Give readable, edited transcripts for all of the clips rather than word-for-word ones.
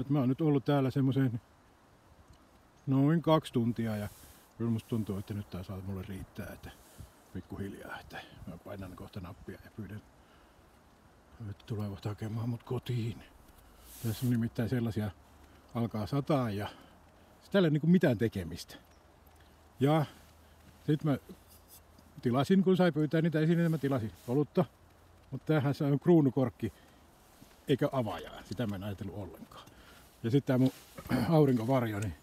Mä oon nyt ollut täällä semmoisen noin 2 tuntia ja kyllä musta tuntuu, että nyt tää saa mulle riittää, että pikkuhiljaa, että mä painan kohta nappia ja pyydän, että tulevat hakemaan mut kotiin. Tässä on nimittäin sellaisia, alkaa sataa ja täällä ei niinku mitään tekemistä. Ja sit mä tilasin, kun sai pyytää niitä esineitä, mä tilasin olutta. Mutta tämähän se on kruunukorkki eikä avaajaa, sitä mä en ajatellut ollenkaan. Ja sitten tää mun aurinkovarjo, niin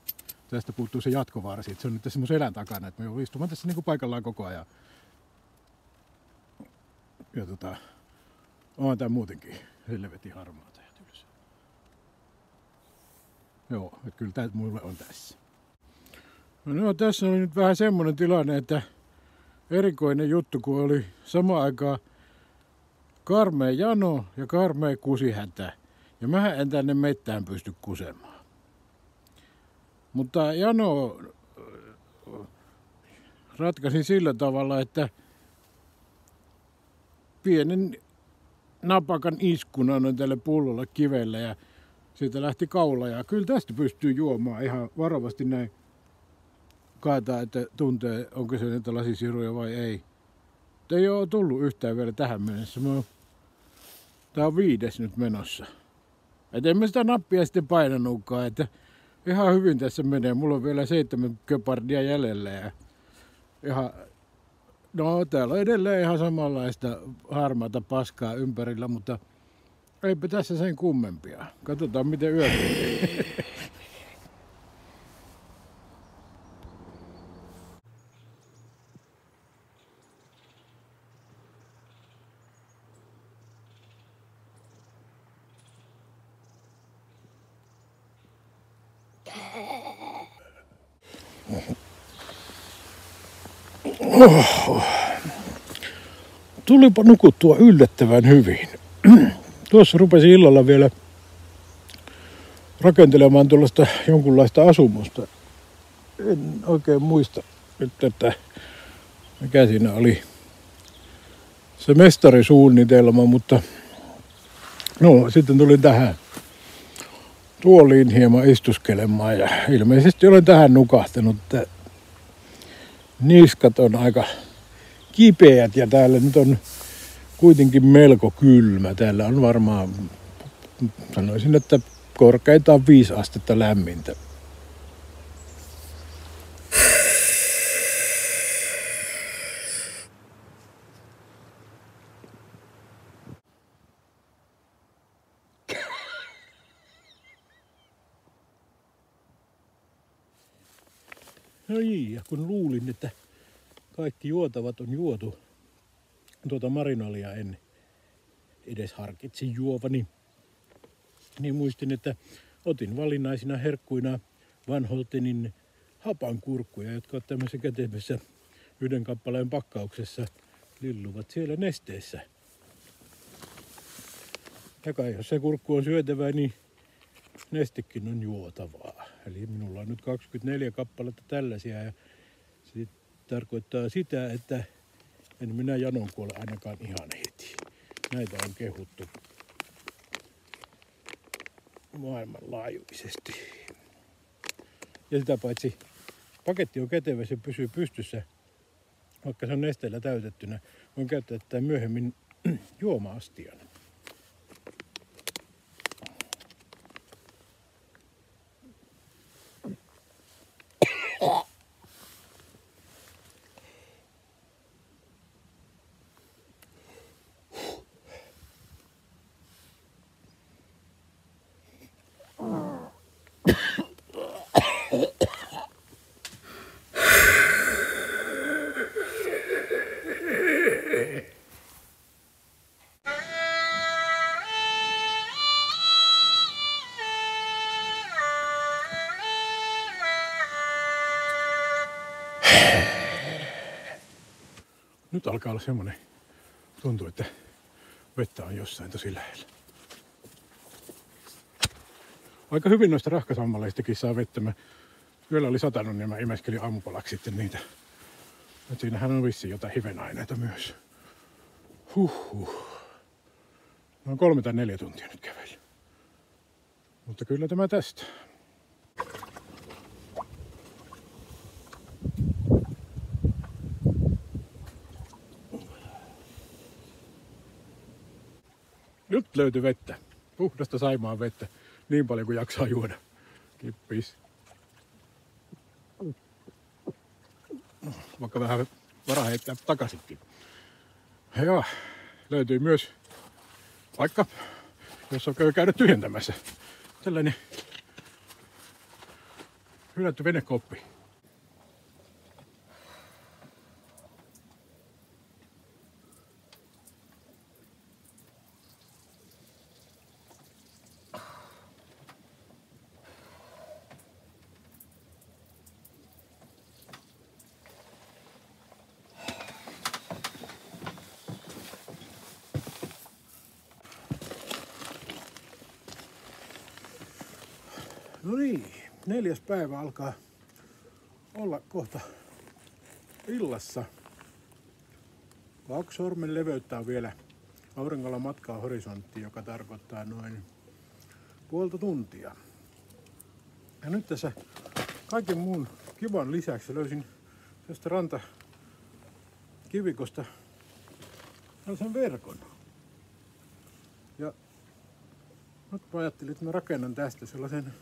tästä puuttuu se jatkovarsi, että se on nyt tässä mun selän takana, että mä joudun istumaan tässä niinku paikallaan koko ajan. Ja on tää muutenkin helvetin harmaata ja tylsää. Joo, että kyllä tää mulle on tässä. No tässä oli nyt vähän semmonen tilanne, että erikoinen juttu, kun oli samaan aikaan karmea jano ja karmea kusihätä. Ja mähän en tänne mettään pysty kusemaan. Mutta jano ratkaisin sillä tavalla, että pienen napakan iskun annoin tälle pullolle kivelle ja siitä lähti kaula. Ja kyllä tästä pystyy juomaan ihan varovasti näin. Kaataa, että tuntee, onko se niitä lasisiruja vai ei. Ei ole tullut yhtään vielä tähän mennessä. Tää on 5. nyt menossa. Et en mä sitä nappia sitten painanutkaan, että ihan hyvin tässä menee. Mulla on vielä 7 köpardia jäljellä ja ihan, no täällä on edelleen ihan samanlaista harmaata paskaa ympärillä, mutta eipä tässä sen kummempia. Katsotaan miten yö menee. Tulipa nukuttua yllättävän hyvin. Tuossa rupesin illalla vielä rakentelemaan tuollaista jonkunlaista asumusta. En oikein muista nyt, että mikä siinä oli se mestarisuunnitelma, mutta no sitten tulin tähän tuoliin hieman istuskelemaan ja ilmeisesti olen tähän nukahtanut, että niskat on aika kipeät ja täällä nyt on kuitenkin melko kylmä. Täällä on varmaan, sanoisin, että korkeintaan 5 astetta lämmintä. No niin, ja kun luulin, että kaikki juotavat on juotu, tuota marinalia en edes harkitsin juovani, niin muistin, että otin valinnaisina herkkuina Van Holtenin hapankurkkuja, jotka ovat tämmöisessä kätevässä 1 kappaleen pakkauksessa, lilluvat siellä nesteessä. Ja kai jos se kurkku on syötävää, niin nestekin on juotavaa. Eli minulla on nyt 24 kappaletta tällaisia ja se tarkoittaa sitä, että en minä janon kuole ainakaan ihan heti. Näitä on kehuttu maailmanlaajuisesti. Ja sitä paitsi paketti on kätevä, se pysyy pystyssä, vaikka se on nesteellä täytettynä. Voin käyttää tätä myöhemmin juoma-astiana. Nyt alkaa olla semmonen, tuntuu, että vettä on jossain tosi lähellä. Aika hyvin noista rahkasammaleistakin saa vettä. Yöllä oli satanut, niin mä imeskelin aamupalaksi sitten niitä. Et siinähän on vissiin jotain hivenaineita myös. Noin 3 tai 4 tuntia nyt kävelin. Mutta kyllä tämä tästä. Nyt löytyi vettä. Puhdasta Saimaan vettä. Niin paljon kuin jaksaa juoda. Kippis. Vaikka vähän varaa heittää takaisinkin. Joo, löytyy myös vaikka, jos on käydä tyhjentämässä, tällainen hylätty venekoppi. No niin, 4. päivä alkaa olla kohta illassa. 2 sormen leveyttä on vielä auringolla matkaa horisonttiin, joka tarkoittaa noin puolta tuntia. Ja nyt tässä kaiken muun kivan lisäksi löysin tästä rantakivikosta tällaisen verkon. Ja nyt mä ajattelin, että mä rakennan tästä sellaisen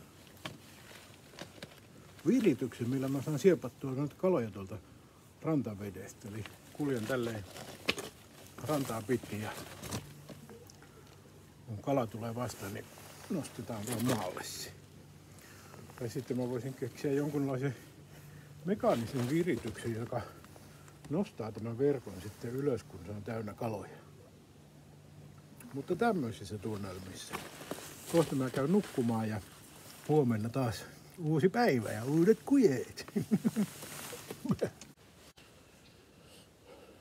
virityksen, millä mä saan siepattua noita kaloja tuolta rantavedestä. Eli kuljen tälleen rantaa pitkin ja kun kala tulee vastaan, niin nostetaan tuon maalle se. Tai sitten mä voisin keksiä jonkunlaisen mekaanisen virityksen, joka nostaa tämän verkon sitten ylös, kun se on täynnä kaloja. Mutta tämmöisissä tunnelmissa. Kohta mä käyn nukkumaan ja huomenna taas uusi päivä ja uudet kujeet.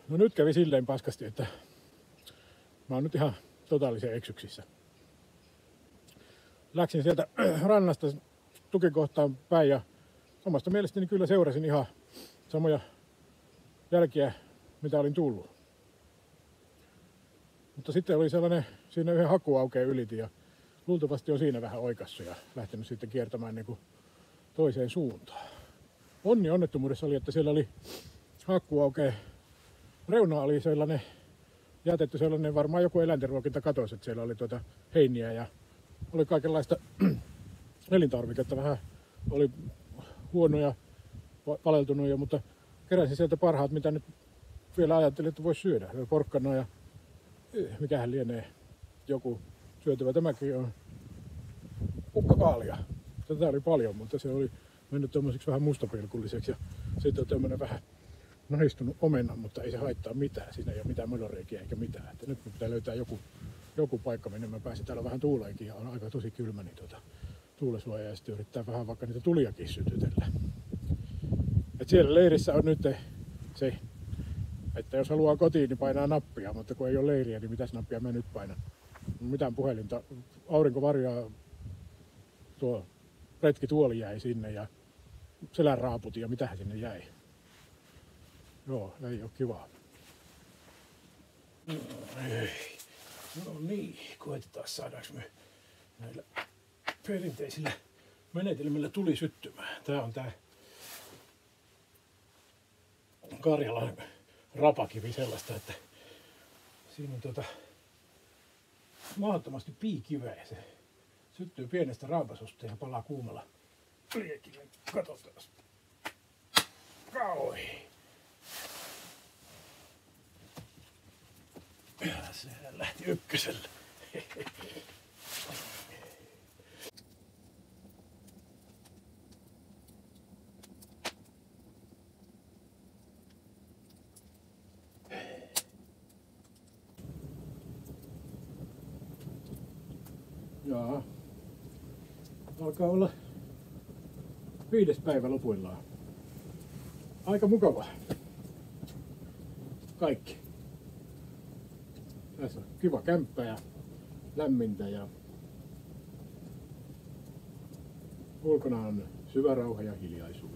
No nyt kävi silleen paskasti, että mä oon nyt ihan totaalisen eksyksissä. Läksin sieltä rannasta tukikohtaan päin ja omasta mielestäni kyllä seurasin ihan samoja jälkiä, mitä olin tullut. Mutta sitten oli sellainen, siinä yhden hakuaukeen ylitin ja luultavasti on siinä vähän oikassu ja lähtenyt sitten kiertämään niin kuin toiseen suuntaan. Onni onnettomuudessa oli, että siellä oli hakkuaukeen reuna oli sellainen jätetty sellainen, varmaan joku eläintenruokinta katosi, että siellä oli heiniä ja oli kaikenlaista elintarviketta, vähän oli huonoja, paleltunut, mutta keräsin sieltä parhaat, mitä nyt vielä ajattelin, että voisi syödä. Porkkana ja mikähän lienee joku syötävä. Tämäkin on kukkakaalia. Tätä oli paljon, mutta se oli mennyt tommoseksi vähän mustapilkulliseksi ja sitten on tämmönen vähän nahistunut omena, mutta ei se haittaa mitään. Siinä ei ole mitään möloreikiä eikä mitään. Että nyt pitää löytää joku paikka, minne mä pääsin. Täällä on vähän tuuleenkin ja on aika tosi kylmä, niin tuulesuojaa ja sitten yrittää vähän vaikka niitä tuliakin sytytellä. Et siellä leirissä on nyt se, että jos haluaa kotiin, niin painaa nappia, mutta kun ei ole leiriä, niin mitäs nappia mä nyt painan? Mitään puhelinta, aurinkovarjoa, tuo retkituoli jäi sinne ja selän raaputin ja mitähän sinne jäi. Joo, ei ole kivaa. No niin, koetetaan saadaanko me näillä perinteisillä menetelmillä tuli syttymään. Tää on tää Karjalan rapakivi sellaista, että siinä on mahdottomasti piikiveä ja se syttyy pienestä raapasusta ja palaa kuumalla liekillä. Katsotaan. Oi. Sehän lähti ykkösellä. Jaa. Alkaa olla 5. päivä lopuillaan. Aika mukavaa. Kaikki. Tässä on kiva kämppä ja lämmintä ja ulkona on syvä rauha ja hiljaisuus.